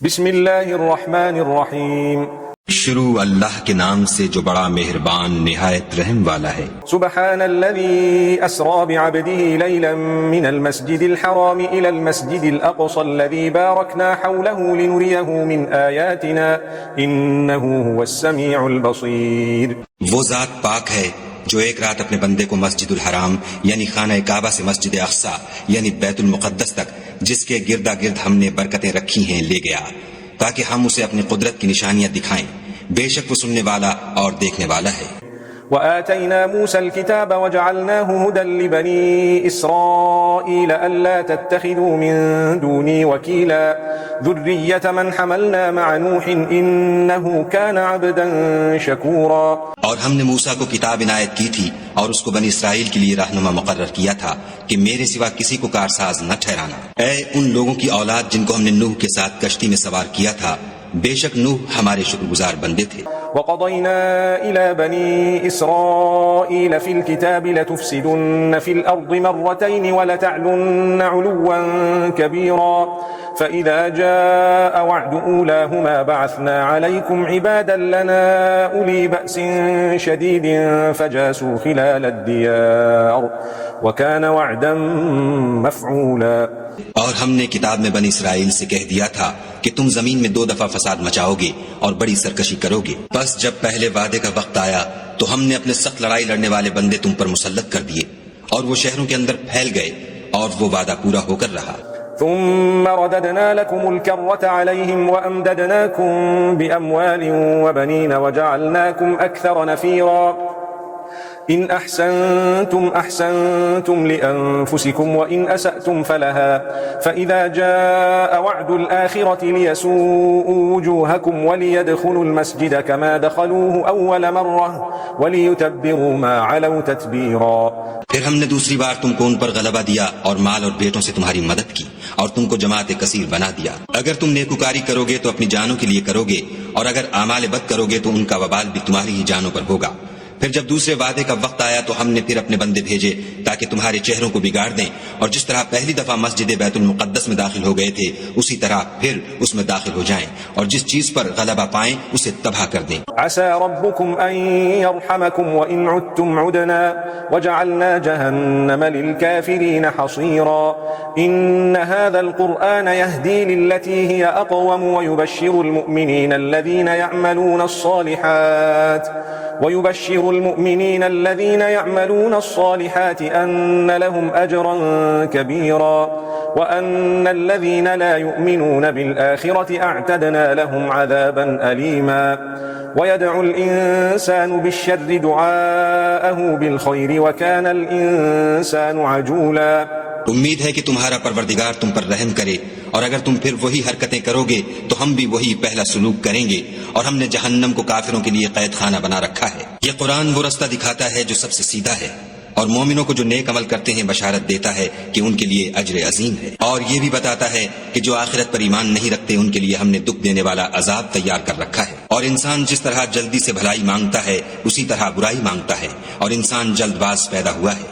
بسم اللہ الرحمن الرحیم۔ شروع اللہ کے نام سے جو بڑا مہربان نہایت رحم والا ہے۔ سبحان الذي اسرا بعبده ليلا من المسجد الحرام الى المسجد الاقصى الذي باركنا حوله لنريه من آياتنا انه هو السميع البصير۔ وہ ذات پاک ہے جو ایک رات اپنے بندے کو مسجد الحرام یعنی خانہ کعبہ سے مسجد اقصی یعنی بیت المقدس تک جس کے گردا گرد ہم نے برکتیں رکھی ہیں لے گیا تاکہ ہم اسے اپنی قدرت کی نشانیاں دکھائیں، بے شک وہ سننے والا اور دیکھنے والا ہے۔ وآتينا موسى الكتاب وجعلناه هدى لبني إسرائيل ألا تتخذوا من دوني وكيلا ذرية من حملنا مع نوح إنه كان عبدا شكورا۔ اور ہم نے موسیٰ کو کتاب عنایت کی تھی اور اس کو بنی اسرائیل کے لیے رہنما مقرر کیا تھا کہ میرے سوا کسی کو کارساز نہ ٹھہرانا۔ اے ان لوگوں کی اولاد جن کو ہم نے نوح کے ساتھ کشتی میں سوار کیا تھا، بے شک نوح ہمارے شکر گزار بندے تھے۔ وقضينا إلى بني إسرائيل في الكتاب لتفسدن في الأرض مرتين ولتعلن علوا كبيرا فإذا جاء وعد أولاهما بعثنا عليكم عبادا لنا أولي بأس شديد فجاسوا خلال الديار وكان وعدا مفعولا۔ اور ہم نے کتاب میں بنی اسرائیل سے کہہ دیا تھا کہ تم زمین میں 2 دفعہ فساد مچاؤ گے اور بڑی سرکشی کرو گے، بس جب پہلے وعدے کا وقت آیا تو ہم نے اپنے سخت لڑائی لڑنے والے بندے تم پر مسلط کر دیے اور وہ شہروں کے اندر پھیل گئے اور وہ وعدہ پورا ہو کر رہا۔ ثم رددنا لكم الكرة عليهم وأمددناكم بأموال وبنين وجعلناكم أكثر نفيرا إن أحسنتم أحسنتم لأنفسكم وإن أسأتم فلها فإذا جاء وعد الآخرة ليسوءوا وجوهكم وليدخلوا المسجد كما دخلوه أول مرة وليتبروا ما علوا تتبيرا۔ پھر ہم نے دوسری بار تم کو ان پر غلبہ دیا اور مال اور بیٹوں سے تمہاری مدد کی اور تم کو جماعت کثیر بنا دیا۔ اگر تم نیکوکاری کرو گے تو اپنی جانوں کے لیے کرو گے اور اگر اعمال بد کرو گے تو ان کا وبال بھی تمہاری ہی جانوں پر ہوگا۔ پھر جب دوسرے وعدے کا وقت آیا تو ہم نے پھر اپنے بندے بھیجے تاکہ تمہارے چہروں کو بگاڑ دیں، اور جس طرح پہلی دفعہ مسجد بیت المقدس میں داخل ہو گئے تھے اسی طرح پھر اس میں داخل ہو جائیں، اور جس چیز پر غلبہ پائیں اسے تباہ کر دیں۔ عسى ربكم أن يرحمكم وإن عدتم عدنا وجعلنا جهنم للكافرين حصيرا إن هذا القرآن يهدي للتي هي أقوم ويبشر المؤمنين الذين يعملون الصالحات أن لهم أجرا كبيرا وأن الذين لا يؤمنون بالآخرة أعتدنا لهم عذابا أليما ويدعو الإنسان بالشر دعاءه بالخير وكان الإنسان عجولا۔ امید ہے کہ تمہارا پروردگار تم پر رحم کرے، اور اگر تم پھر وہی حرکتیں کرو گے تو ہم بھی وہی پہلا سلوک کریں گے، اور ہم نے جہنم کو کافروں کے لیے قید خانہ بنا رکھا ہے۔ یہ قرآن وہ رستہ دکھاتا ہے جو سب سے سیدھا ہے، اور مومنوں کو جو نیک عمل کرتے ہیں بشارت دیتا ہے کہ ان کے لیے اجر عظیم ہے، اور یہ بھی بتاتا ہے کہ جو آخرت پر ایمان نہیں رکھتے ان کے لیے ہم نے دکھ دینے والا عذاب تیار کر رکھا ہے۔ اور انسان جس طرح جلدی سے بھلائی مانگتا ہے اسی طرح برائی مانگتا ہے، اور انسان جلد باز پیدا ہوا ہے۔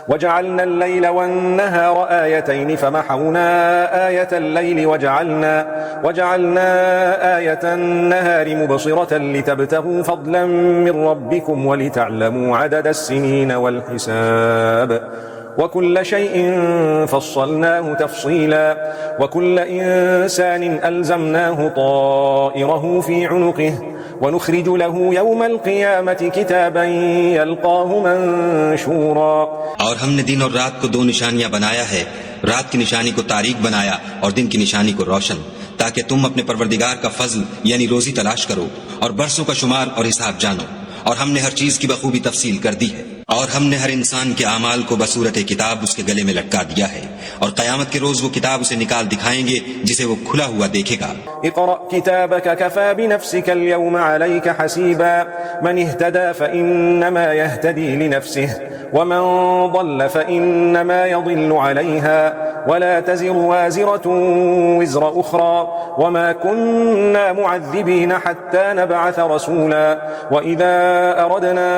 وجعلنا الليل والنهار آيتين فمحونا آية الليل وجعلنا آية النهار مبصرة لتبتغوا فضلا من ربكم ولتعلموا عدد السنين والحساب وكل شيء فصلناه تفصيلا وكل إنسان ألزمناه طائره في عنقه ونخرج له يوم القيامة كتابا يلقاه منشورا۔ اور ہم نے دن اور رات کو 2 نشانیاں بنایا ہے، رات کی نشانی کو تاریک بنایا اور دن کی نشانی کو روشن، تاکہ تم اپنے پروردگار کا فضل یعنی روزی تلاش کرو اور برسوں کا شمار اور حساب جانو، اور ہم نے ہر چیز کی بخوبی تفصیل کر دی ہے، اور ہم نے ہر انسان کے اعمال کو بصورت کتاب اس کے گلے میں لٹکا دیا ہے، اور قیامت کے روز وہ کتاب اسے نکال دکھائیں گے جسے وہ کھلا ہوا دیکھے گا۔ اقرأ كتابك كفى بنفسك اليوم عليك حسيبا من اهتدى فإنما يهتدي لنفسه ومن ضل فإنما يضل عليها ولا تزر وازرة وزر أخرى وما كنا معذبين حتى نبعث رسولا وإذا أردنا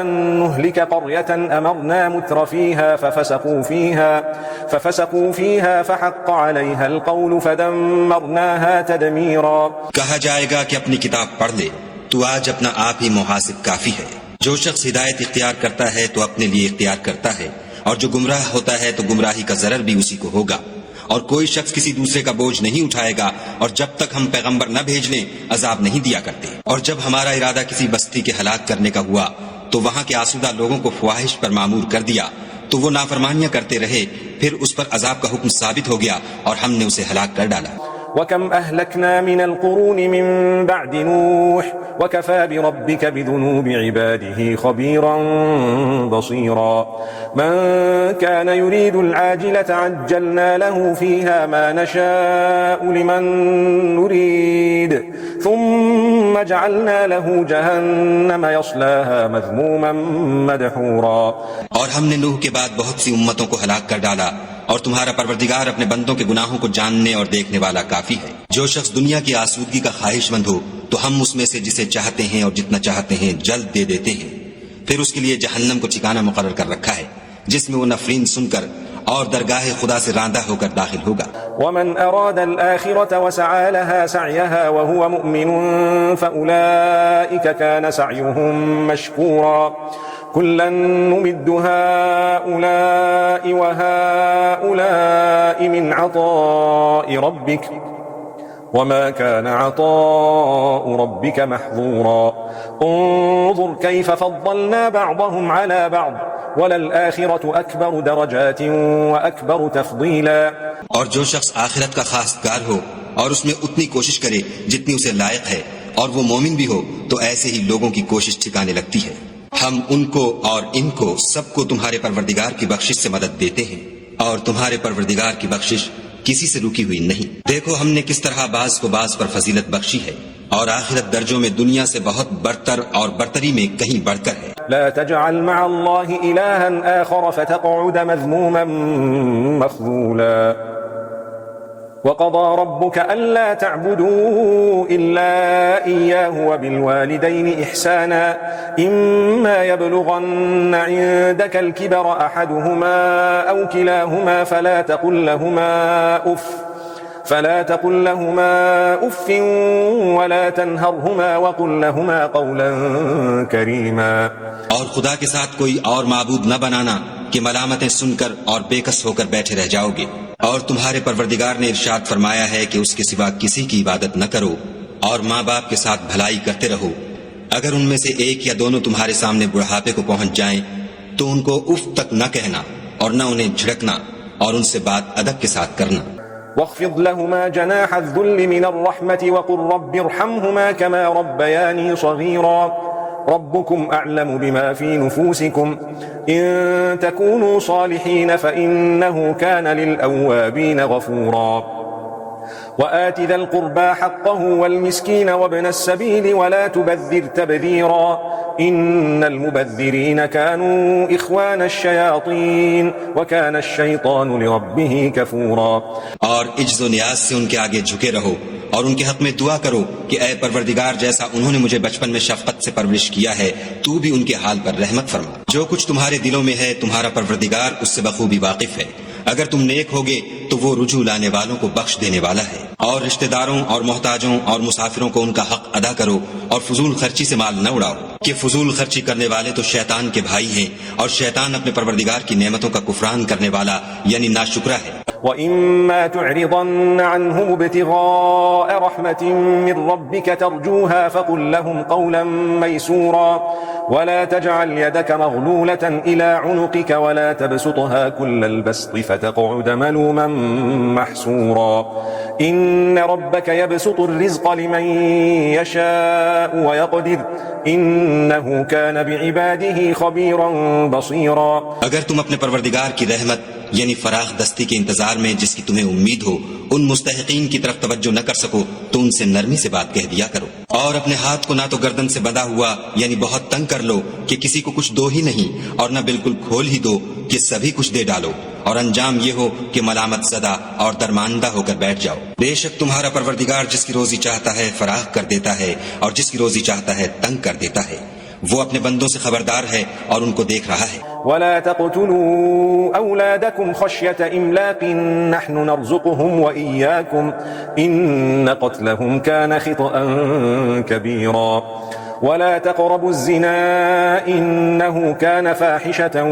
أن نهلك قرية أمرنا متر فيها ففسقوا فيها ففسقوا فيها فحق عليها القول فدمرناها تدميرا. کہا جائے گا کہ اپنی کتاب پڑھ لے، تو آج اپنا آپ ہی محاسب کافی ہے. جو شخص ہدایت اختیار کرتا ہے تو اپنے لیے اختیار کرتا ہے، اور جو گمراہ ہوتا ہے تو گمراہی کا ضرر بھی اسی کو ہوگا. اور کوئی شخص کسی دوسرے کا بوجھ نہیں اٹھائے گا، اور جب تک ہم پیغمبر نہ بھیج لیں عذاب نہیں دیا کرتے. اور جب ہمارا ارادہ کسی بستی کے ہلاک کرنے کا ہوا تو وہاں کے آسودہ لوگوں کو فواہش پر معمور کر دیا، تو وہ نافرمانیاں کرتے رہے، پھر اس پر عذاب کا حکم ثابت ہو گیا اور ہم نے اسے ہلاک کر ڈالا. وكم أهلكنا من القرون من بعد نوح وكفى بربك بذنوب عباده خبيرا بصيرا. من كان يريد العاجلة عجلنا له فيها ما نشاء لمن نريد ثم جعلنا له جهنم يصلاها مذموما مدحورا. اور ہم نے نوح کے بعد بہت سی امتوں کو ہلاک کر ڈالا، اور تمہارا پروردگار اپنے بندوں کے گناہوں کو جاننے اور دیکھنے والا کافی ہے. جو شخص دنیا کی آسودگی کا خواہش مند ہو تو ہم اس میں سے جسے چاہتے ہیں اور جتنا چاہتے ہیں جلد دے دیتے ہیں. پھر اس کے لیے جہنم کو ٹھکانہ مقرر کر رکھا ہے، جس میں وہ نفرین سن کر اور درگاہ خدا سے راندہ ہو کر داخل ہوگا. ومن أراد الآخرة وسعى لها سعيها وهو مؤمن فأولئك كان سعيهم مشكورا. كلا نمد هؤلاء وهؤلاء من عطاء ربك وما كان عطاء ربك محظورا. انظر كيف فضلنا بعضهم على بعض وللآخرة أكبر درجات وأكبر تفضيلا. اور جو شخص آخرت کا خاص گار ہو اور اس میں اتنی کوشش کرے جتنی اسے لائق ہے، اور وہ مومن بھی ہو، تو ایسے ہی لوگوں کی کوشش ٹھکانے لگتی ہے. ہم ان کو اور ان کو سب کو تمہارے پروردگار کی بخشش سے مدد دیتے ہیں، اور تمہارے پروردگار کی بخشش کسی سے رکی ہوئی نہیں. دیکھو ہم نے کس طرح بعض کو بعض پر فضیلت بخشی ہے، اور آخرت درجوں میں دنیا سے بہت برتر اور برتری میں کہیں بڑھ کر ہے. لا تجعل مع الله إلها آخر فتقعد مذموما مخذولا. وقضى ربك ألا تعبدوا إلا إياه وبالوالدين إحسانا إما يبلغن عندك الكبر أحدهما أو كلاهما فلا تقل لهما أف ولا تنهرهما وقل لهما قولا كريما. اور خدا کے ساتھ کوئی اور معبود نہ بنانا کہ ملامتیں سن کر اور بے کس ہو کر بیٹھے رہ جاؤ گے. اور تمہارے پروردگار نے ارشاد فرمایا ہے کہ اس کے سوا کسی کی عبادت نہ کرو، اور ماں باپ کے ساتھ بھلائی کرتے رہو. اگر ان میں سے ایک یا دونوں تمہارے سامنے بڑھاپے کو پہنچ جائیں تو ان کو اف تک نہ کہنا اور نہ انہیں جھڑکنا، اور ان سے بات ادب کے ساتھ کرنا. واخفض لهما جناح الذل من الرحمة وقل رب ارحمهما كما ربياني صغيرا. ربكم أعلم بما في نفوسكم إن تكونوا صالحين فإنه كان للأوابين غفورا. وآت ذا القربى حقه والمسكين وابن السبيل ولا تبذر تبذيرا إن المبذرين كانوا إخوان الشياطين وكان الشيطان لربه كفورا. اور عجز و نیاز سے ان کے آگے جھکے رہو، اور ان کے حق میں دعا کرو کہ اے پروردگار جیسا انہوں نے مجھے بچپن میں شفقت سے پرورش کیا ہے، تو بھی ان کے حال پر رحمت فرما. جو کچھ تمہارے دلوں میں ہے تمہارا پروردگار اس سے بخوبی واقف ہے. اگر تم نیک ہوگے تو وہ رجوع لانے والوں کو بخش دینے والا ہے. اور رشتہ داروں اور محتاجوں اور مسافروں کو ان کا حق ادا کرو، اور فضول خرچی سے مال نہ اڑاؤ، کہ فضول خرچی کرنے والے تو شیطان کے بھائی ہیں، اور شیطان اپنے پروردگار کی نعمتوں کا کفران کرنے والا یعنی ناشکرا ہے. وَإِمَّا تُعْرِضَنَّ عَنْهُمُ ابْتِغَاءَ رَحْمَةٍ مِّن رَّبِّكَ تَرْجُوهَا فَقُل لَّهُمْ قَوْلًا مَّيْسُورًا. ولا تجعل يدك مغلولة إلى عنقك ولا تبسطها كل البسط فتقعد ملوما محسورا. إن ربك يبسط الرزق لمن يشاء ويقدر إنه كان بعباده خبيرا بصيرا. اگر تم اپنے پروردگار کی رحمت یعنی فراخ دستی کے انتظار میں جس کی تمہیں امید ہو ان مستحقین کی طرف توجہ نہ کر سکو تو ان سے نرمی سے بات کہہ دیا کرو. اور اپنے ہاتھ کو نہ تو گردن سے بندھا ہوا یعنی بہت تنگ کر لو کہ کسی کو کچھ دو ہی نہیں، اور نہ بالکل کھول ہی دو کہ سبھی کچھ دے ڈالو، اور انجام یہ ہو کہ ملامت زدہ اور درماندہ ہو کر بیٹھ جاؤ. بے شک تمہارا پروردگار جس کی روزی چاہتا ہے فراخ کر دیتا ہے، اور جس کی روزی چاہتا ہے تنگ کر دیتا ہے. وہ اپنے بندوں سے خبردار ہے اور ان کو دیکھ رہا ہے. ولا تقتلوا أولادكم خشية إملاق نحن نرزقهم وإياكم إن قتلهم كان خطأ كبيرا ولا تقربوا الزنا إنه كان فاحشة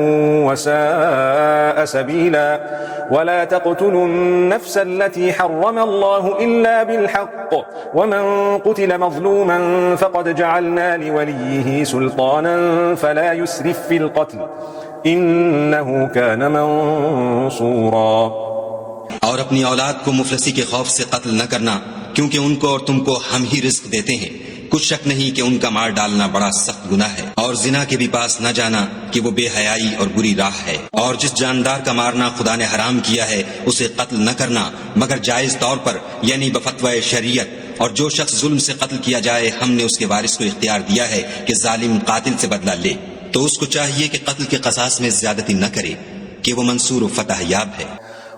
وساء سبيلا ولا تقتلوا النفس التي حرم الله إلا بالحق ومن قتل مظلوما فقد جعلنا لوليه سلطانا فلا يسرف في القتل إنه كان منصورا. اور اپنی اولاد کو مفلسی کے خوف سے قتل نہ کرنا، کیونکہ ان کو اور تم کو ہم ہی رزق دیتے ہیں. کچھ شک نہیں کہ ان کا مار ڈالنا بڑا سخت گناہ ہے. اور زنا کے بھی پاس نہ جانا کہ وہ بے حیائی اور بری راہ ہے. اور جس جاندار کا مارنا خدا نے حرام کیا ہے اسے قتل نہ کرنا مگر جائز طور پر، یعنی بفتوی شریعت. اور جو شخص ظلم سے قتل کیا جائے ہم نے اس کے وارث کو اختیار دیا ہے کہ ظالم قاتل سے بدلہ لے، تو اس کو چاہیے کہ قتل کے قصاص میں زیادتی نہ کرے کہ وہ منصور و فتح یاب ہے.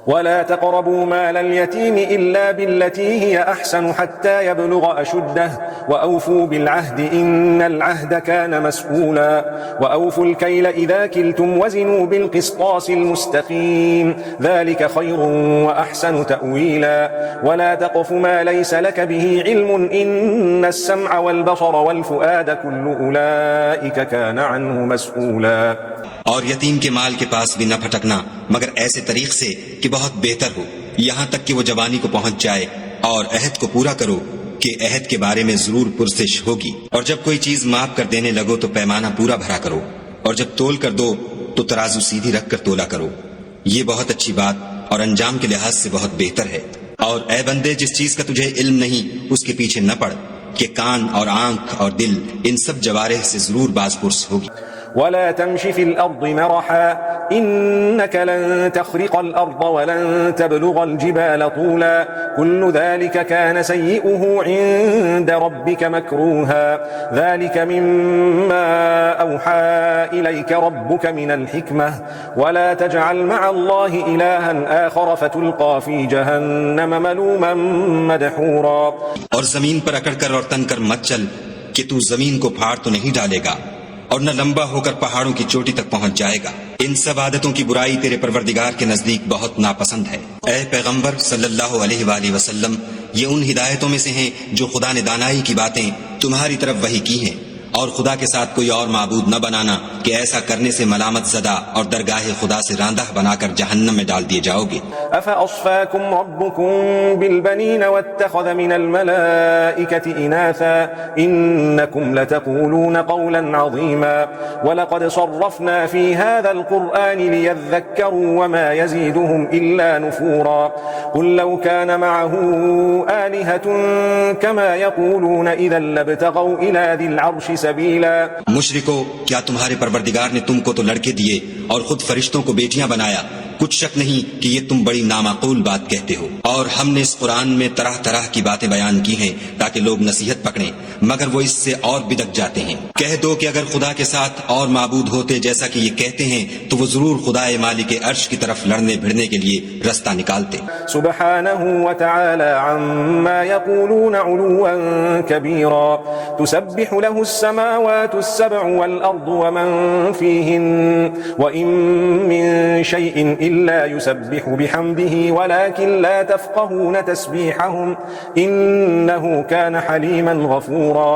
ولا تقربوا مال اليتيم إلا بالتي هي أحسن حتى يبلغ أشده وأوفوا بالعهد إن العهد كان مسؤولا وأوفوا الكيل إذا كلتم وزنوا بالقسطاس المستقيم ذلك خير وأحسن تأويلا ولا تقف ما ليس لك به علم إن السمع والبصر والفؤاد كل أولئك كان عنه مسؤولا. اور یتیم کے مال کے پاس بھی نہ پھٹکنا مگر ایسے طریق سے کہ بہت بہتر ہو، یہاں تک کہ وہ جوانی کو پہنچ جائے. اور عہد کو پورا کرو کہ عہد کے بارے میں ضرور پرسش ہوگی. اور جب کوئی چیز ماپ کر دینے لگو تو پیمانہ پورا بھرا کرو، اور جب تول کر دو تو ترازو سیدھی رکھ کر تولا کرو. یہ بہت اچھی بات اور انجام کے لحاظ سے بہت بہتر ہے. اور اے بندے، جس چیز کا تجھے علم نہیں اس کے پیچھے نہ پڑ کہ کان اور آنکھ اور دل ان سب جوارح سے ضرور باز پرس ہوگی. ولا تمش في الأرض مرحا إنك لن تخرق الأرض ولن تبلغ الجبال طولا كل ذلك كان سيئه عند ربك مكروها ذلك مما أوحى إليك ربك من الحكمة ولا تجعل مع الله إلها آخر فتلقى في جهنم ملوما مدحورا. اور زمین پر اکڑ کر اور تن کر مت چل کہ تو زمین کو پھاڑ تو نہیں ڈالے گا اور نہ لمبا ہو کر پہاڑوں کی چوٹی تک پہنچ جائے گا. ان سب عادتوں کی برائی تیرے پروردگار کے نزدیک بہت ناپسند ہے. اے پیغمبر صلی اللہ علیہ وآلہ وسلم، یہ ان ہدایتوں میں سے ہیں جو خدا نے دانائی کی باتیں تمہاری طرف وحی کی ہیں. اور خدا کے ساتھ کوئی اور معبود نہ بنانا کہ ایسا کرنے سے ملامت زدہ اور درگاہ خدا سے راندہ بنا کر جہنم میں ڈال دیے جاؤ گے. أفأصفاكم ربكم بالبنين واتخذ من الملائكة إناثا إنكم لتقولون قولا عظيما ولقد صرفنا في هذا القرآن ليذكروا وما يزيدهم إلا نفورا قل لو كان معه آلهة كما يقولون إذا لابتغوا إلى ذي العرش سبيلا. مشرکو، کیا تمہارے پروردگار نے تم کو تو لڑکے دیے اور خود فرشتوں کو بیٹیاں بنایا؟ کچھ شک نہیں کہ یہ تم بڑی نامعقول بات کہتے ہو. اور ہم نے اس قرآن میں طرح طرح کی باتیں بیان کی ہیں تاکہ لوگ نصیحت پکڑیں، مگر وہ اس سے اور بدک جاتے ہیں. کہہ دو کہ اگر خدا کے ساتھ اور معبود ہوتے جیسا کہ یہ کہتے ہیں تو وہ ضرور خدا مالک عرش کی طرف لڑنے بھڑنے کے لیے رستہ نکالتے. سبحانه وتعالى عما يقولون علوا كبيرا تسبح له السماوات السبع والأرض ومن فيهن وإن من شيء إلا يسبح بحمده ولكن لا تفقهون تسبيحهم إنه كان حليما غفورا.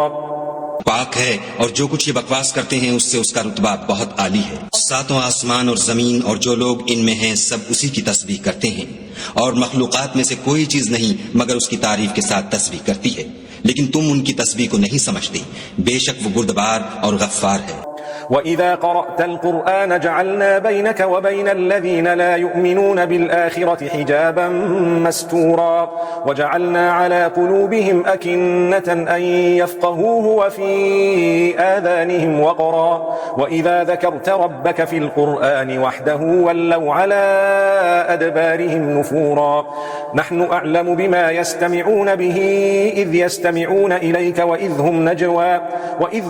پاک ہے اور جو کچھ یہ بکواس کرتے ہیں اس سے اس کا رتبہ بہت عالی ہے. ساتوں آسمان اور زمین اور جو لوگ ان میں ہیں سب اسی کی تسبیح کرتے ہیں، اور مخلوقات میں سے کوئی چیز نہیں مگر اس کی تعریف کے ساتھ تسبیح کرتی ہے، لیکن تم ان کی تسبیح کو نہیں سمجھتے. بے شک وہ بردبار اور غفار ہے. وَإِذَا قَرَأْتَ الْقُرْآنَ جَعَلْنَا بَيْنَكَ وَبَيْنَ الَّذِينَ لَا يُؤْمِنُونَ بِالْآخِرَةِ حِجَابًا مَسْتُورًا وَجَعَلْنَا عَلَى قُلُوبِهِمْ أَكِنَّةً أَن يَفْقَهُوهُ وَفِي آذَانِهِمْ وَقْرًا وَإِذَا ذَكَرْتَ رَبَّكَ فِي الْقُرْآنِ وَحْدَهُ وَلَّوْا عَلَى أَدْبَارِهِمْ نُفُورًا نَحْنُ أَعْلَمُ بِمَا يَسْتَمِعُونَ بِهِ إِذْ يَسْتَمِعُونَ إِلَيْكَ وَإِذْ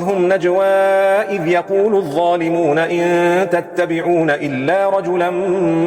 هُمْ نَجْوَى إِذْ يَقُولُ الظالمون ان تتبعون الا رجلا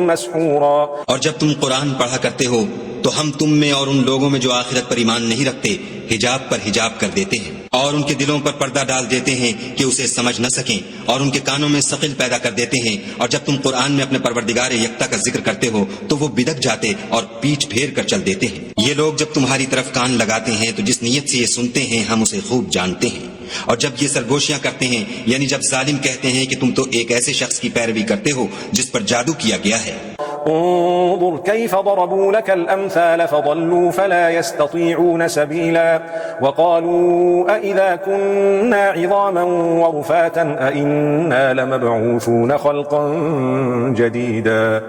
مسحورا. اور جب تم قرآن پڑھا کرتے ہو تو ہم تم میں اور ان لوگوں میں جو آخرت پر ایمان نہیں رکھتے حجاب پر حجاب کر دیتے ہیں، اور ان کے دلوں پر پردہ ڈال دیتے ہیں کہ اسے سمجھ نہ سکیں، اور ان کے کانوں میں ثقل پیدا کر دیتے ہیں، اور جب تم قرآن میں اپنے پروردگار یکتا کا ذکر کرتے ہو تو وہ بدک جاتے اور پیٹھ پھیر کر چل دیتے ہیں۔ یہ لوگ جب تمہاری طرف کان لگاتے ہیں تو جس نیت سے یہ سنتے ہیں ہم اسے خوب جانتے ہیں، اور جب یہ سرگوشیاں کرتے ہیں یعنی جب ظالم کہتے ہیں کہ تم تو ایک ایسے شخص کی پیروی کرتے ہو جس پر جادو کیا گیا ہے۔ انظر كيف ضربوا لك الأمثال فضلوا فلا يستطيعون سبيلا وقالوا أئذا كنا عظاما ورفاتا أئنا لمبعوثون خلقا جديدا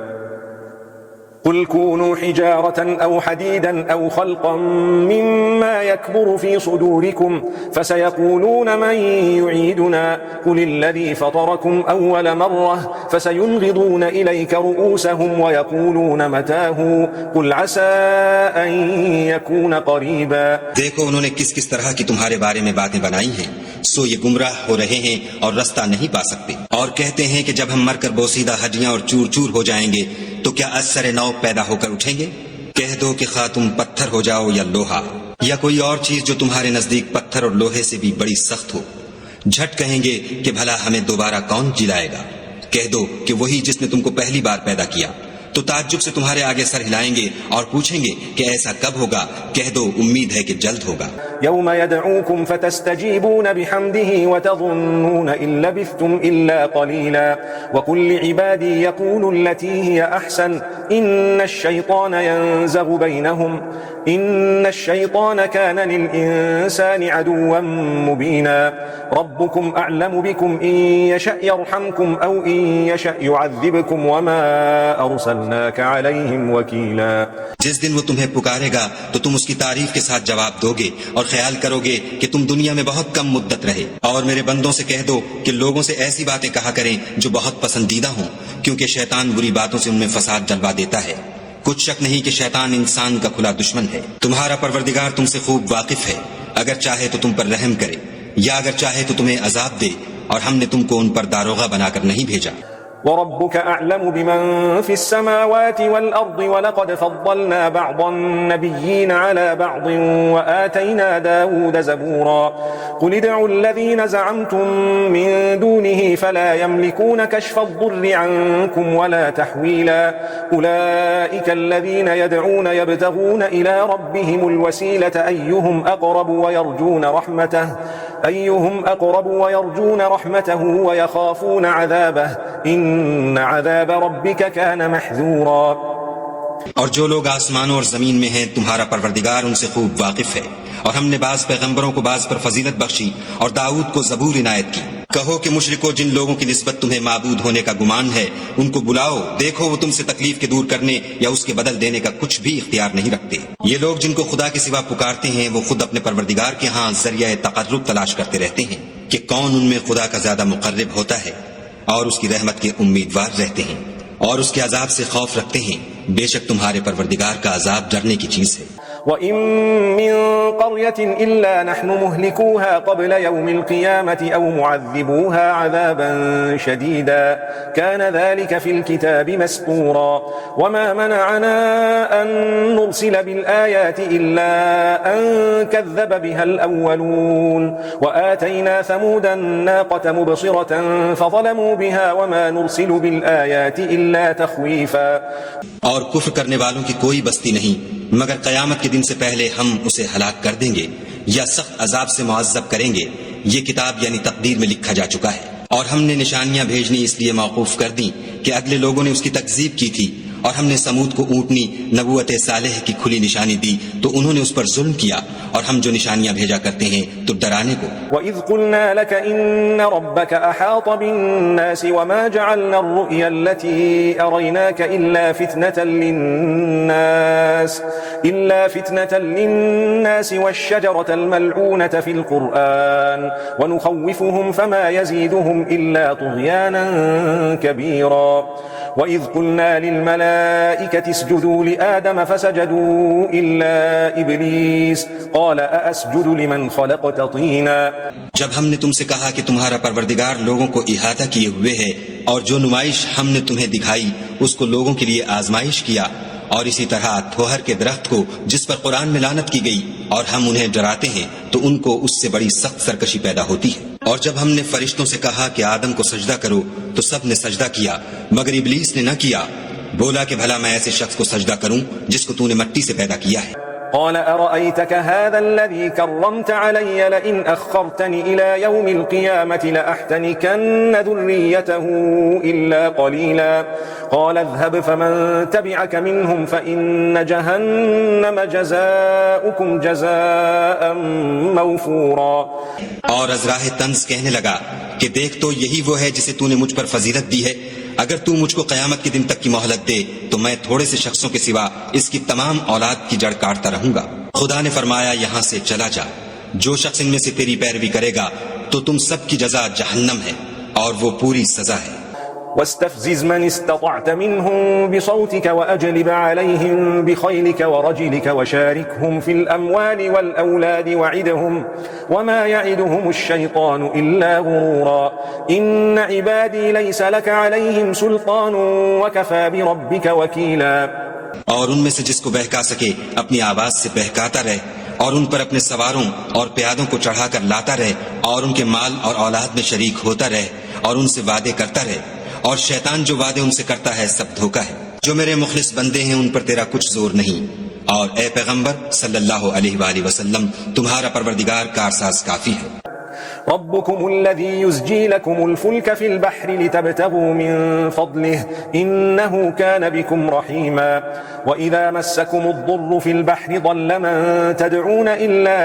قل كونوا حجارة أو حديدا أو خلقا مما يكبر في صدوركم فسيقولون من يعيدنا قل الذي فطركم أول مرة فسينغضون إليك رؤوسهم ويقولون متاه قل عسى أن يكون قريبا۔ دیکھو انہوں نے کس کس طرح کی تمہارے بارے میں باتیں بنائی ہیں، سو یہ گمراہ ہو رہے ہیں اور رستہ نہیں پا سکتے، اور کہتے ہیں کہ جب ہم مر کر بوسیدہ ہڈیاں اور چور چور ہو جائیں گے تو کیا اثر نو پیدا ہو کر اٹھیں گے؟ کہہ دو کہ خواہ تم پتھر ہو جاؤ یا لوہا یا کوئی اور چیز جو تمہارے نزدیک پتھر اور لوہے سے بھی بڑی سخت ہو، جھٹ کہیں گے کہ بھلا ہمیں دوبارہ کون جلائے گا؟ کہہ دو کہ وہی جس نے تم کو پہلی بار پیدا کیا، تو تعجب سے تمہارے آگے سر ہلائیں گے اور پوچھیں گے کہ ایسا کب ہوگا؟ کہہ دو امید ہے کہ جلد ہوگا۔ يوم يدعوكم فتستجيبون بحمده وتظنون إن لبثتم إلا قليلا وقل لعبادي يقولوا التي هي أحسن إن الشيطان ينزغ بينهم إن الشيطان كان للإنسان عدوا مبينا ربكم أعلم بكم إن يشأ يرحمكم أو إن يشأ يعذبكم وما أرسلناك عليهم وكيلا۔ جس دن وہ تمہیں پکارے گا تو تم اس کی تعریف کے ساتھ جواب دو گے اور خیال کرو گے کہ تم دنیا میں بہت کم مدت رہے، اور میرے بندوں سے کہہ دو کہ لوگوں سے ایسی باتیں کہا کریں جو بہت پسندیدہ ہوں، کیونکہ شیطان بری باتوں سے ان میں فساد ڈلوا دیتا ہے۔ کچھ شک نہیں کہ شیطان انسان کا کھلا دشمن ہے۔ تمہارا پروردگار تم سے خوب واقف ہے، اگر چاہے تو تم پر رحم کرے یا اگر چاہے تو تمہیں عذاب دے، اور ہم نے تم کو ان پر داروغہ بنا کر نہیں بھیجا۔ وربك أعلم بمن في السماوات والأرض ولقد فضلنا بعض النبيين على بعض وآتينا داود زبورا قل ادعوا الذين زعمتم من دونه فلا يملكون كشف الضر عنكم ولا تحويلا أولئك الذين يدعون يبتغون إلى ربهم الوسيلة أيهم أقرب ويرجون رحمته ويخافون عذابه إن عذاب ربك كان محذورا۔ اور جو لوگ آسمانوں اور زمین میں ہیں تمہارا پروردگار ان سے خوب واقف ہے، اور ہم نے بعض پیغمبروں کو بعض پر فضیلت بخشی اور داؤد کو زبور عنایت کی۔ کہو کہ مشرکو جن لوگوں کی نسبت تمہیں معبود ہونے کا گمان ہے ان کو بلاؤ، دیکھو وہ تم سے تکلیف کے دور کرنے یا اس کے بدل دینے کا کچھ بھی اختیار نہیں رکھتے۔ یہ لوگ جن کو خدا کے سوا پکارتے ہیں وہ خود اپنے پروردگار کے ہاں ذریعہ تقرب تلاش کرتے رہتے ہیں کہ کون ان میں خدا کا زیادہ مقرب ہوتا ہے، اور اس کی رحمت کے امیدوار رہتے ہیں اور اس کے عذاب سے خوف رکھتے ہیں۔ بے شک تمہارے پروردگار کا عذاب ڈرنے کی چیز ہے۔ وَإِن مِّن قَرْيَةٍ إِلَّا نَحْنُ مُهْلِكُوهَا قَبْلَ يَوْمِ الْقِيَامَةِ أَوْ مُعَذِّبُوهَا عَذَابًا شَدِيدًا كَانَ ذَلِكَ فِي الْكِتَابِ مَسْطُورًا وَمَا مَنَعَنَا أَن نُّرْسِلَ بِالْآيَاتِ إِلَّا أَن كَذَّبَ بِهَا الْأَوَّلُونَ وَآتَيْنَا ثَمُودَ النَّاقَةَ مُبْصِرَةً فَظَلَمُوا بِهَا وَمَا نُرْسِلُ بِالْآيَاتِ إِلَّا تَخْوِيفًا۔ اور کفر کرنے والوں کی کوئی بستی نہیں مگر قیامت کے دن سے پہلے ہم اسے ہلاک کر دیں گے یا سخت عذاب سے معذب کریں گے۔ یہ کتاب یعنی تقدیر میں لکھا جا چکا ہے، اور ہم نے نشانیاں بھیجنی اس لیے موقوف کر دیں کہ اگلے لوگوں نے اس کی تکذیب کی تھی، اور ہم نے سمود کو اونٹنی نبوت صالح کی کھلی نشانی دی تو انہوں نے اس پر ظلم کیا، اور ہم جو نشانیاں بھیجا کرتے ہیں تو ڈرانے کو۔ وَإِذْ قُلْنَا لَكَ إِنَّ رَبَّكَ أَحَاطَ بِالنَّاسِ وَمَا جَعَلْنَا الرُّؤْيَا الَّتِي أَرَيْنَاكَ إِلَّا فِتْنَةً لِلنَّاسِ وَالشَّجَرَةَ الْمَلْعُونَةَ فِي الْقُرْآنِ وَنُخَوِّفُهُمْ فَمَا يَزِيدُهُمْ إِلَّا طُغْيَانًا كَبِيرًا وَإِذْ قُلْنَا لِلْمَلَائِكَةِ اسْجُدُوا لِآدَمَ فَسَجَدُوا إِلَّا إِبْلِيسَ قَالَ أَأَسْجُدُ لِمَنْ خَلَقْتَ طِينًا۔ جب ہم نے تم سے کہا کہ تمہارا پروردگار لوگوں کو احاطہ کیے ہوئے ہے، اور جو نمائش ہم نے تمہیں دکھائی اس کو لوگوں کے لیے آزمائش کیا، اور اسی طرح تھوہر کے درخت کو جس پر قرآن میں لعنت کی گئی اور ہم انہیں ڈراتے ہیں تو ان کو اس سے بڑی سخت سرکشی پیدا ہوتی ہے۔ اور جب ہم نے فرشتوں سے کہا کہ آدم کو سجدہ کرو تو سب نے سجدہ کیا مگر ابلیس نے نہ کیا، بولا کہ بھلا میں ایسے شخص کو سجدہ کروں جس کو تو نے مٹی سے پیدا کیا ہے۔ قال أرأيتك هذا الذي كرمت علي لئن أخرتني إلى يوم القيامة لأحتنكن ذريته إلا قليلا قال اذهب فمن تبعك منهم فإن جهنم جزاؤكم جزاء موفورا۔ اور ازراہ طنز کہنے لگا کہ دیکھ تو یہی وہ ہے جسے تو نے مجھ پر فضیلت دی ہے، اگر تو مجھ کو قیامت کے دن تک کی مہلت دے تو میں تھوڑے سے شخصوں کے سوا اس کی تمام اولاد کی جڑ کاٹتا رہوں گا۔ خدا نے فرمایا یہاں سے چلا جا، جو شخص ان میں سے تیری پیروی کرے گا تو تم سب کی جزا جہنم ہے اور وہ پوری سزا ہے۔ واستفزز من استطعت منهم بصوتك وأجلب عليهم بخيلك ورجلك وشاركهم في الأموال والأولاد وعدهم وما يعدهم الشيطان إلا غرورا إن عبادي ليس لك عليهم سلطان وكفى بربك وكيلا۔ اور ان میں سے جس کو بہکا سکے اپنی آواز سے بہکاتا رہے اور ان پر اپنے سواروں اور پیادوں کو چڑھا کر لاتا رہے اور ان کے مال اور اولاد میں شریک ہوتا رہے اور ان سے وعدے کرتا رہے، اور شیطان جو وعدے ان سے کرتا ہے سب دھوکا ہے۔ جو میرے مخلص بندے ہیں ان پر تیرا کچھ زور نہیں، اور اے پیغمبر صلی اللہ علیہ وآلہ وسلم تمہارا پروردگار کارساز کافی ہے۔ ربكم الذي يزجي لكم الفلك في البحر لتبتغوا من فضله إنه كان بكم رحيما وإذا مسكم الضر في البحر ضل من تدعون إلا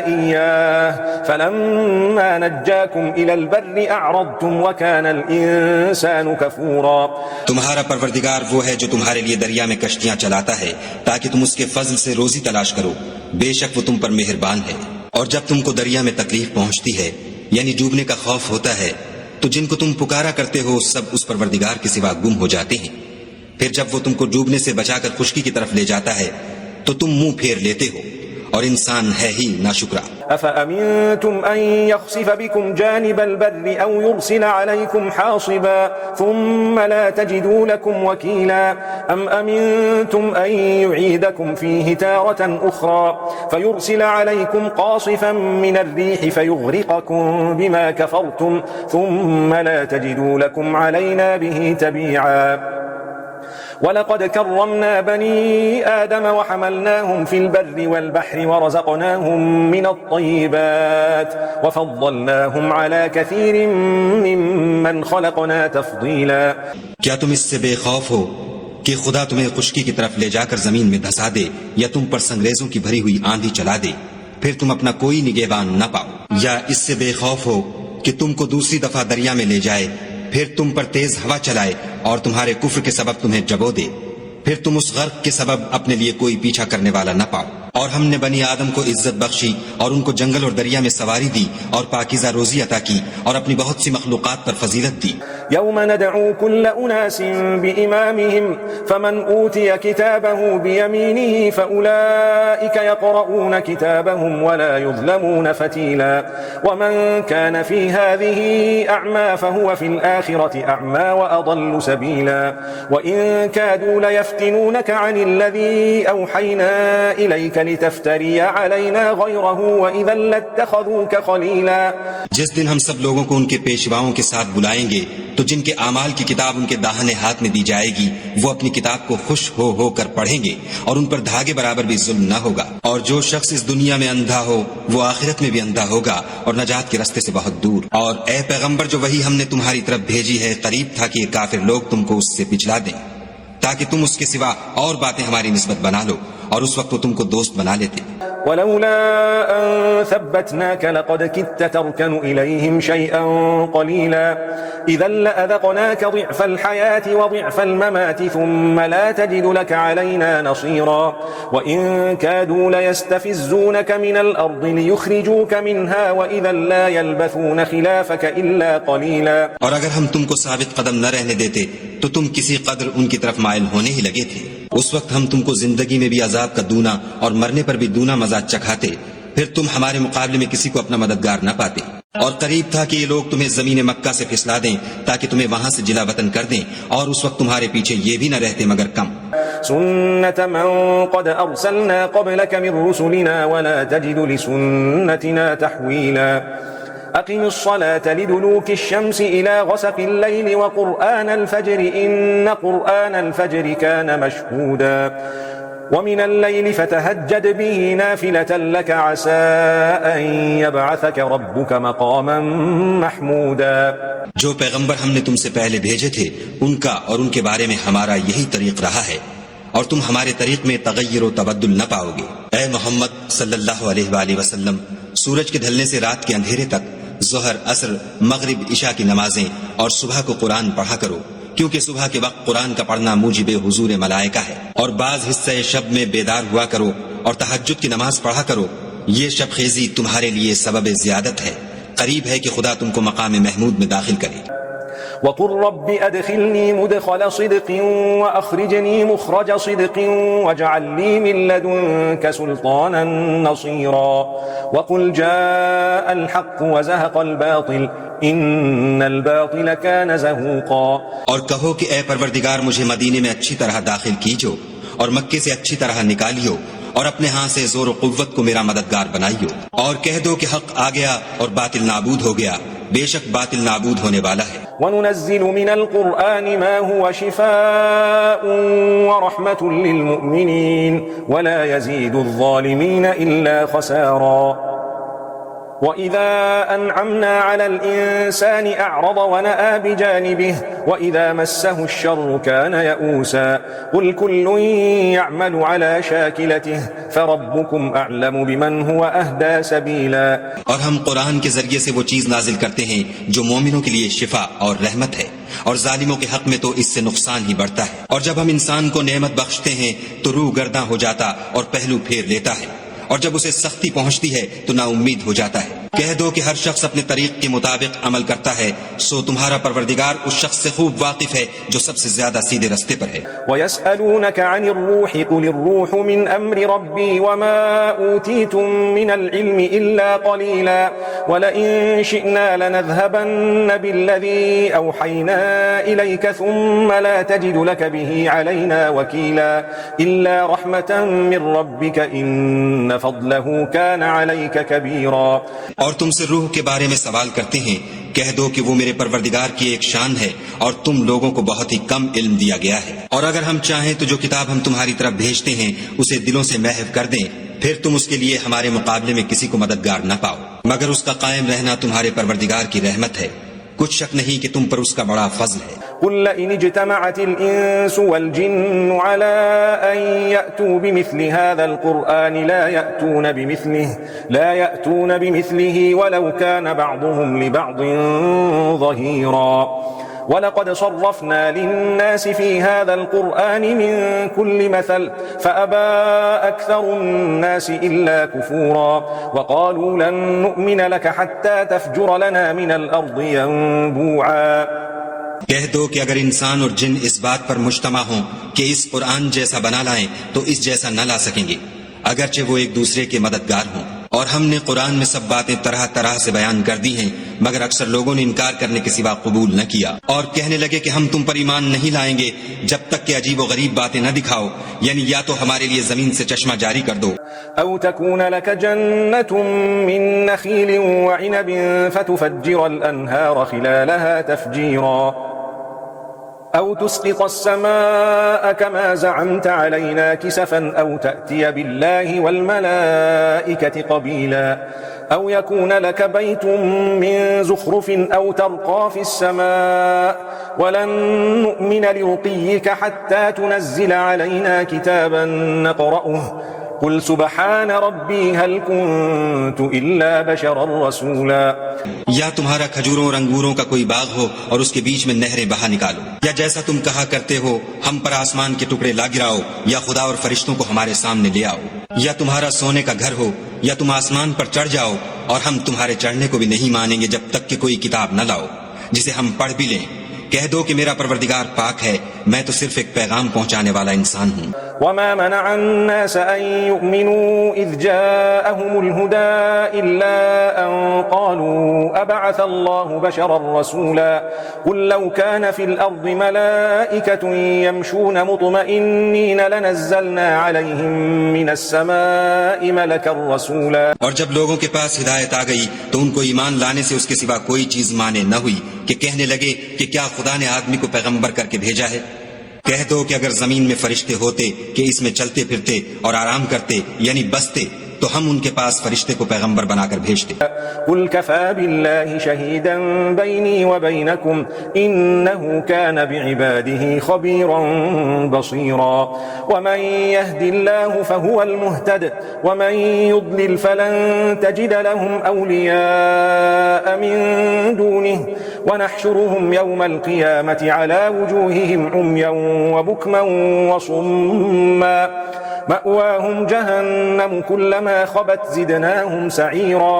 إياه فلما نجاكم إلى البر أعرضتم وكان الإنسان كفورا۔ تمہارا پروردگار وہ ہے جو تمہارے لیے دریا میں کشتیاں چلاتا ہے تاکہ تم اس کے فضل سے روزی تلاش کرو، بے شک وہ تم پر مہربان ہے۔ اور جب تم کو دریا میں تکلیف پہنچتی ہے یعنی ڈوبنے کا خوف ہوتا ہے تو جن کو تم پکارا کرتے ہو سب اس پروردگار کے سوا گم ہو جاتے ہیں، پھر جب وہ تم کو ڈوبنے سے بچا کر خشکی کی طرف لے جاتا ہے تو تم منہ پھیر لیتے ہو، اور انسان ہے ہی ناشکرا۔ أفأمنتم أن يخسف بكم جانب البر أو يرسل عليكم حاصبا ثم لا تجدوا لكم وكيلا أم أمنتم أن يعيدكم فيه تارة أخرى فيرسل عليكم قاصفا من الريح فيغرقكم بما كفرتم ثم لا تجدوا لكم علينا به تبيعا وَلَقَدْ كَرَّمْنَا بَنِي آدَمَ وَحَمَلْنَاهُمْ فِي الْبَرِّ وَالْبَحْرِ وَرَزَقْنَاهُمْ مِنَ الطَّيِّبَاتِ وَفَضَّلْنَاهُمْ عَلَى كَثِيرٍ مِّمَّنْ خَلَقْنَا تَفْضِيلًا۔ کیا تم اس سے بے خوف ہو کہ خدا تمہیں خشکی کی طرف لے جا کر زمین میں دھسا دے یا تم پر سنگریزوں کی بھری ہوئی آندھی چلا دے پھر تم اپنا کوئی نگہبان نہ پاؤ، یا اس سے بے خوف ہو کہ تم کو دوسری دفعہ دریا میں لے جائے پھر تم پر تیز ہوا چلائے اور تمہارے کفر کے سبب تمہیں ڈبو دے، پھر تم اس غرق کے سبب اپنے لیے کوئی پیچھا کرنے والا نہ پاؤ۔ اور ہم نے بنی آدم کو عزت بخشی اور ان کو جنگل اور دریا میں سواری دی اور پاکیزہ روزی عطا کی اور اپنی بہت سی مخلوقات پر فضیلت دی۔ يوم ندعو كل أناس بإمامهم فمن أوتي كتابه بيمينه فأولئك يقرؤون كتابهم ولا يظلمون فتيلا ومن كان في هذه أعمى فهو في الآخرة أعمى وأضل سبيلا وإن كادوا ليفتنونك عن الذي أوحينا إليك لتفتري علينا غيره وإذا لاتخذوك خليلا۔ جس دن ہم سب لوگوں کو ان کے پیشواؤں کے ساتھ بلائیں گے تو جن کے اعمال کی کتاب ان کے داہنے ہاتھ میں دی جائے گی وہ اپنی کتاب کو خوش ہو کر پڑھیں گے اور ان پر دھاگے برابر بھی ظلم نہ ہوگا، اور جو شخص اس دنیا میں اندھا ہو وہ آخرت میں بھی اندھا ہوگا اور نجات کے راستے سے بہت دور۔ اور اے پیغمبر جو وہی ہم نے تمہاری طرف بھیجی ہے قریب تھا کہ یہ کافر لوگ تم کو اس سے پچھلا دیں تاکہ تم اس کے سوا اور باتیں ہماری نسبت بنا لو، اور اس وقت وہ تم کو دوست بنا لیتے۔ ولولا أن ثبتناك لقد كدت تركن إليهم شيئا قليلا إذا لأذقناك ضعف الحياة وضعف الممات ثم لا تجد لك علينا نصيرا وإن كادوا ليستفزونك من الأرض ليخرجوك منها وإذا لا يلبثون خلافك إلا قليلا۔ اور اگر ہم تم کو ثابت قدم نہ رہنے دیتے تو تم کسی قدر ان کی طرف مائل ہونے ہی لگے تھے، اس وقت ہم تم کو زندگی میں بھی عذاب کا دونا اور مرنے پر بھی دونا مزہ چکھاتے، پھر تم ہمارے مقابلے میں کسی کو اپنا مددگار نہ پاتے۔ اور قریب تھا کہ یہ لوگ تمہیں زمین مکہ سے پھسلا دیں تاکہ تمہیں وہاں سے جلا وطن کر دیں، اور اس وقت تمہارے پیچھے یہ بھی نہ رہتے مگر کم۔ سنة من قد أرسلنا قبلك من رسلنا ولا تجد لسنتنا تحويلا أقم الصلاة لدلوك الشمس إلى غسق الليل وقرآن الفجر إن قرآن الفجر كان مشهودا ومن الليل فتهجد به نافلة لك عسى أن يبعثك ربك مقاما محمودا. جو پیغمبر ہم نے تم سے پہلے بھیجے تھے ان کا اور ان کے بارے میں ہمارا یہی طریق رہا ہے اور تم ہمارے طریق میں تغیر و تبدل نہ پاؤ گے. اے محمد صلی اللہ علیہ وآلہ وسلم، سورج کے ڈھلنے سے رات کے اندھیرے تک ظہر، عصر، مغرب، عشاء کی نمازیں اور صبح کو قرآن پڑھا کرو، کیونکہ صبح کے وقت قرآن کا پڑھنا موجب حضور ملائکہ ہے. اور بعض حصہ شب میں بیدار ہوا کرو اور تہجد کی نماز پڑھا کرو. یہ شب خیزی تمہارے لیے سبب زیادت ہے، قریب ہے کہ خدا تم کو مقام محمود میں داخل کرے. وقل رب أدخلني مدخل صدق وأخرجني مخرج صدق واجعل لي من لدنك سلطانا نصيرا وقل جاء الحق وزهق الباطل إن الباطل كان زهوقا. اور کہو کہ اے پروردگار مجھے مدینے میں اچھی طرح داخل کیجو اور مکے سے اچھی طرح نکالیو اور اپنے ہاں سے زور و قوت کو میرا مددگار بنائیو. اور کہہ دو کہ حق آ گیا اور باطل نابود ہو گیا، بے شک باطل نابود ہونے والا ہے. وننزل من القرآن ما هو شفاء ورحمة للمؤمنين ولا يزيد الظالمين إلا خسارا. وإذا أنعمنا على الإنسان أعرض ونأى بجانبه وإذا مسه الشر كان يئوسا قل كل يعمل على شاكلته فربكم أعلم بمن هو أهدى سبيلا. اور ہم قرآن کے ذریعے سے وہ چیز نازل کرتے ہیں جو مومنوں کے لیے شفا اور رحمت ہے، اور ظالموں کے حق میں تو اس سے نقصان ہی بڑھتا ہے. اور جب ہم انسان کو نعمت بخشتے ہیں تو روح گرداں ہو جاتا اور پہلو پھیر لیتا ہے، اور جب اسے سختی پہنچتی ہے تو نا امید ہو جاتا ہے. کہہ دو کہ ہر شخص اپنے طریق کے مطابق عمل کرتا ہے، سو تمہارا پروردگار اس شخص سے خوب واقف ہے جو سب سے زیادہ سیدھے رستے پر ہے. وَيَسْأَلُونَكَ عَنِ الرُّوحِ قُلِ الرُّوحُ مِنْ أَمْرِ رَبِّي وَمَا أُوتِيتُم مِّنَ الْعِلْمِ إِلَّا قَلِيلًا وَلَئِن شِئْنَا لَنَذْهَبَنَّ بِالَّذِي أَوْحَيْنَا إِلَيْكَ ثُمَّ لَا تَجِدُ لَكَ بِهِ عَلَيْنَا وَكِيلًا إِلَّا رَحْمَةً مِّن رَّبِّكَ إِنَّ فَضْلَهُ كَانَ عَلَيْكَ كَبِيرًا. اور تم سے روح کے بارے میں سوال کرتے ہیں، کہہ دو کہ وہ میرے پروردگار کی ایک شان ہے اور تم لوگوں کو بہت ہی کم علم دیا گیا ہے. اور اگر ہم چاہیں تو جو کتاب ہم تمہاری طرف بھیجتے ہیں اسے دلوں سے محو کر دیں، پھر تم اس کے لیے ہمارے مقابلے میں کسی کو مددگار نہ پاؤ، مگر اس کا قائم رہنا تمہارے پروردگار کی رحمت ہے. کچھ شک نہیں کہ تم پر اس کا بڑا فضل ہے. قل لئن اجتمعت الإنس والجن على أن يأتوا بمثل هذا القرآن لا يأتون بمثله ولو كان بعضهم لبعض ظهيرا. ولقد صرفنا للناس في هذا القرآن من كل مثل فأبى أكثر الناس إلا كفورا وقالوا لن نؤمن لك حتى تفجر لنا من الأرض ينبوعا. کہہ دو کہ اگر انسان اور جن اس بات پر مجتمع ہوں کہ اس قرآن جیسا بنا لائیں تو اس جیسا نہ لا سکیں گے، اگرچہ وہ ایک دوسرے کے مددگار ہوں. اور ہم نے قرآن میں سب باتیں طرح طرح سے بیان کر دی ہیں، مگر اکثر لوگوں نے انکار کرنے کے سوا قبول نہ کیا، اور کہنے لگے کہ ہم تم پر ایمان نہیں لائیں گے جب تک کہ عجیب و غریب باتیں نہ دکھاؤ، یعنی یا تو ہمارے لیے زمین سے چشمہ جاری کر دو، أو تكون لك جنة من نخيل وعنب فتفجر الأنهار خلالها تفجيرا أو تسقط السماء كما زعمت علينا كسفا أو تأتي بالله والملائكة قبيلا أو يكون لك بيت من زخرف أو ترقى في السماء ولن نؤمن لرقيك حتى تنزل علينا كتابا نقرأه قل سبحان ربی هل كنت الا بشرا رسولا. یا تمہارا کھجوروں اور انگوروں کا کوئی باغ ہو اور اس کے بیچ میں نہریں بہا نکالو، یا جیسا تم کہا کرتے ہو ہم پر آسمان کے ٹکڑے لا گراؤ، یا خدا اور فرشتوں کو ہمارے سامنے لے آؤ، یا تمہارا سونے کا گھر ہو، یا تم آسمان پر چڑھ جاؤ، اور ہم تمہارے چڑھنے کو بھی نہیں مانیں گے جب تک کہ کوئی کتاب نہ لاؤ جسے ہم پڑھ بھی لیں، کہہ دو کہ میرا پروردگار پاک ہے، میں تو صرف ایک پیغام پہنچانے والا انسان ہوں۔ وما منع الناس أن يؤمنوا إذ جاءهم الهدى إلا أن قالوا أبعث الله بشرا رسولا قل لو كان في الأرض ملائكة يمشون مطمئنين لنزلنا عليهم من السماء ملكا رسولا۔ اور جب لوگوں کے پاس ہدایت آ گئی تو ان کو ایمان لانے سے اس کے سوا کوئی چیز مانے نہ ہوئی کہ کہنے لگے کہ کیا خدا نے آدمی کو پیغمبر کر کے بھیجا ہے۔ کہہ دو کہ اگر زمین میں فرشتے ہوتے کہ اس میں چلتے پھرتے اور آرام کرتے یعنی بستے تو ہم ان کے پاس فرشتے کو پیغمبر بنا کر بھیجتے۔ قل كفى بالله شهيدا بيني وبينكم إنه كان بعباده خبيرا بصيرا ومن يهد الله فهو المهتد ومن يضلل فلن تجد لهم أولياء من دونه ونحشرهم يوم القيامة على وجوههم عميا وبكما وصما مأواهم جہنم كلما خبت زدناهم سعیرا۔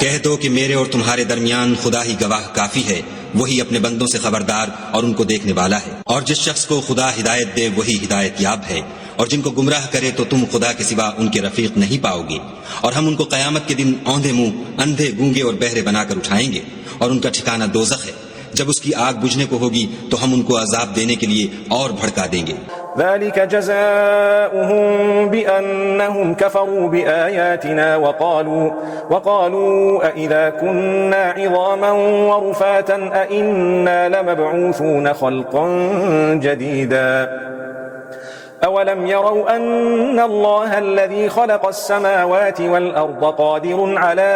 کہہ دو کہ میرے اور تمہارے درمیان خدا ہی گواہ کافی ہے، وہی اپنے بندوں سے خبردار اور ان کو دیکھنے والا ہے۔ اور جس شخص کو خدا ہدایت دے وہی ہدایت یاب ہے، اور جن کو گمراہ کرے تو تم خدا کے سوا ان کے رفیق نہیں پاؤ گے۔ اور ہم ان کو قیامت کے دن اوندھے منہ، اندھے، گونگے اور بہرے بنا کر اٹھائیں گے، اور ان کا ٹھکانہ دوزخ ہے۔ جب اس کی آگ بجھنے کو ہوگی تو ہم ان کو عذاب دینے کے لیے اور بھڑکا دیں گے۔ ذلك جزاؤهم بأنهم كفروا بآياتنا وقالوا أئذا كنا عظاما ورفاتا أئنا لمبعوثون خلقا جديدا أولم يروا أن الله الذي خلق السماوات والأرض قادر على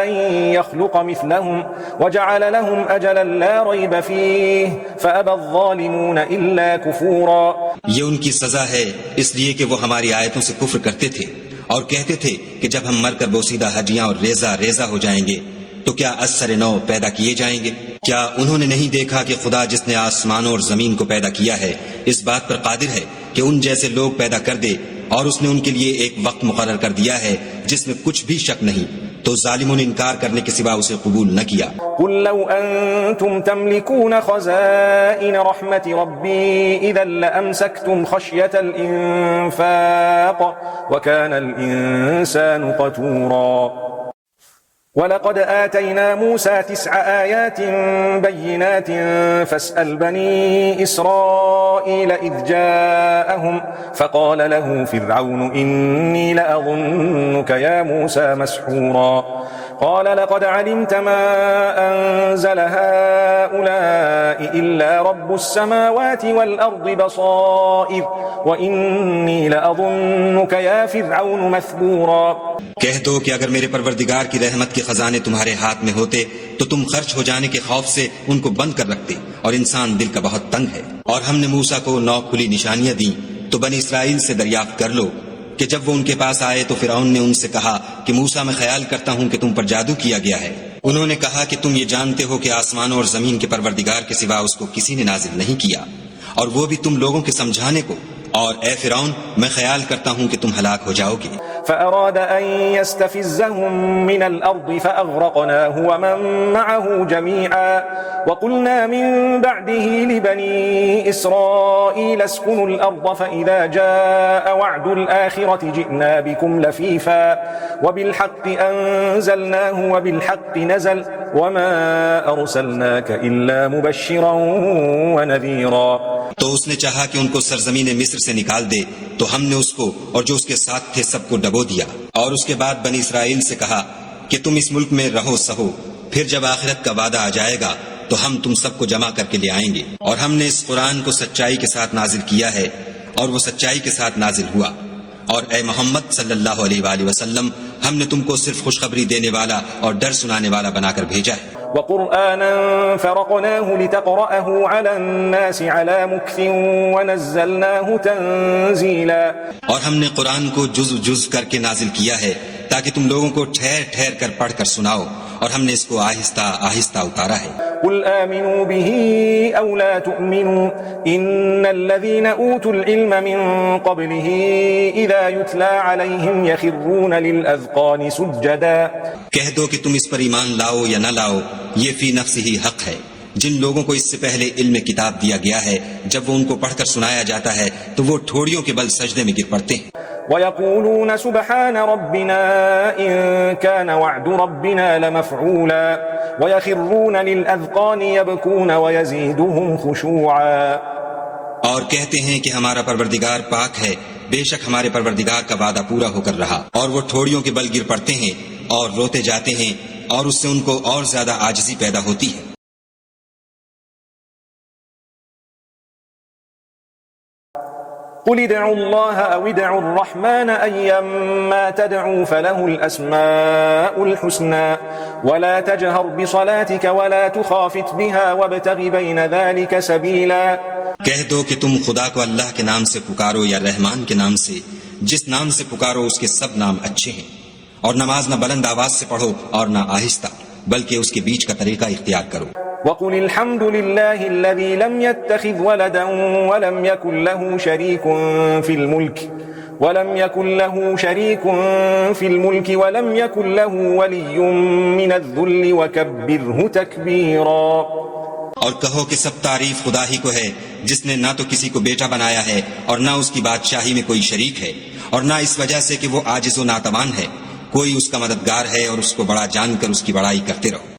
أن يخلق مثلهم وجعل لهم أجلا لا ريب فيه فأبى الظالمون إلا كفورا۔ یہ ان کی سزا ہے اس لیے کہ وہ ہماری آیتوں سے کفر کرتے تھے اور کہتے تھے کہ جب ہم مر کر بوسیدہ ہڈیاں اور ریزہ ریزہ ہو جائیں گے تو کیا از سر نو پیدا کیے جائیں گے؟ کیا انہوں نے نہیں دیکھا کہ خدا جس نے آسمانوں اور زمین کو پیدا کیا ہے اس بات پر قادر ہے کہ ان جیسے لوگ پیدا کر دے، اور اس نے ان کے لیے ایک وقت مقرر کر دیا ہے جس میں کچھ بھی شک نہیں، تو ظالموں نے انکار کرنے کے سوا اسے قبول نہ کیا۔ قل لو أنتم تملكون خزائن رحمة ربي إذا لأمسكتم خشية الإنفاق وكان الإنسان قتورا۔ وَلَقَدْ آتَيْنَا مُوسَى 9 آيَاتٍ بَيِّنَاتٍ فَاسْأَلْ بَنِي إِسْرَائِيلَ إِذْ جَاءَهُمْ فَقَالَ لَهُ فِرْعَوْنُ إِنِّي لَأَظُنُّكَ يَا مُوسَى مَسْحُورًا قال لقد علمت ما أنزل هؤلاء إلا رب السماوات والأرض بصائر وإني لأظنك يا فرعون مثبورا۔ کہہ دو کہ اگر میرے پروردگار کی رحمت کے خزانے تمہارے ہاتھ میں ہوتے تو تم خرچ ہو جانے کے خوف سے ان کو بند کر رکھتے، اور انسان دل کا بہت تنگ ہے۔ اور ہم نے موسیٰ کو 9 کھلی نشانیاں دیں، تو بنی اسرائیل سے دریافت کر لو کہ جب وہ ان کے پاس آئے تو فرعون نے ان سے کہا کہ موسیٰ میں خیال کرتا ہوں کہ تم پر جادو کیا گیا ہے۔ انہوں نے کہا کہ تم یہ جانتے ہو کہ آسمانوں اور زمین کے پروردگار کے سوا اس کو کسی نے نازل نہیں کیا، اور وہ بھی تم لوگوں کے سمجھانے کو، اور اے فرعون میں خیال کرتا ہوں کہ تم ہلاک ہو جاؤ گے۔ فأراد أن يستفزهم من الأرض فأغرقناه ومن معه جميعا وقلنا من بعده لبني إسرائيل اسكنوا الأرض فإذا جاء وعد الآخرة جئنا بكم لفيفا وبالحق أنزلناه وبالحق نزل وما أرسلناك إلا مبشرا ونذيرا۔ تو اس نے چاہا کہ ان کو سرزمین مصر سے نکال دے تو ہم نے اس کو اور جو اس کے ساتھ تھے سب کو ڈبو دیا، اور اس کے بعد بنی اسرائیل سے کہا کہ تم اس ملک میں رہو سہو، پھر جب آخرت کا وعدہ آ جائے گا تو ہم تم سب کو جمع کر کے لے آئیں گے۔ اور ہم نے اس قرآن کو سچائی کے ساتھ نازل کیا ہے اور وہ سچائی کے ساتھ نازل ہوا، اور اے محمد صلی اللہ علیہ وآلہ وسلم ہم نے تم کو صرف خوشخبری دینے والا اور ڈر سنانے والا بنا کر بھیجا ہے۔ وقرآنا فرقناه لتقرأه على الناس على مكث ونزلناه تنزيلا۔ اور ہم نے قرآن کو جز جز کر کے نازل کیا ہے تاکہ تم لوگوں کو ٹھہر ٹھہر کر پڑھ کر سناؤ، اور ہم نے اس کو آہستہ آہستہ اتارا ہے۔ قل آمنوا به أو لا تؤمنوا إن الذين أوتوا العلم من قبله إذا يتلى عليهم يخرون للأذقان سجدا۔ کہہ دو کہ تم اس پر ایمان لاؤ یا نہ لاؤ، یہ فی نفس ہی حق ہے، جن لوگوں کو اس سے پہلے علم کتاب دیا گیا ہے جب وہ ان کو پڑھ کر سنایا جاتا ہے تو وہ ٹھوڑیوں کے بل سجدے میں گر پڑتے ہیں. وَيَقُولُونَ سُبْحَانَ رَبِّنَا إِن كَانَ وَعْدُ رَبِّنَا لَمَفْعُولًا وَيَخِرُّونَ لِلْأَذْقَانِ يَبْكُونَ وَيَزِيدُهُمْ خُشُوعًا. اور کہتے ہیں کہ ہمارا پروردگار پاک ہے، بے شک ہمارے پروردگار کا وعدہ پورا ہو کر رہا. اور وہ ٹھوڑیوں کے بل گر پڑتے ہیں اور روتے جاتے ہیں اور اس سے ان کو اور زیادہ عاجزی پیدا ہوتی ہے. قل ادعوا الله أو ادعوا الرحمن أيما تدعوا فله الأسماء الحسنى ولا تجهر بصلاتك ولا تخافت بها وابتغ بين ذلك سبيلا. کہہ دو کہ تم خدا کو اللہ کے نام سے پکارو یا رحمان کے نام سے، جس نام سے پکارو اس کے سب نام اچھے ہیں، اور نماز نہ بلند آواز سے پڑھو اور نہ آہستہ، بلکہ اس کے بیچ کا طریقہ اختیار کرو. وقل الحمد لله الذي لم يتخذ ولدا ولم يكن له شريك في الملك ولم يكن له ولي من الذل وكبره تكبيرا. اور کہو کہ سب تعریف خدا ہی کو ہے جس نے نہ تو کسی کو بیٹا بنایا ہے اور نہ اس کی بادشاہی میں کوئی شریک ہے، اور نہ اس وجہ سے کہ وہ عاجز و ناتوان ہے، کوئی اس کا مددگار ہے، اور اس کو بڑا جان کر اس کی بڑائی کرتے رہو.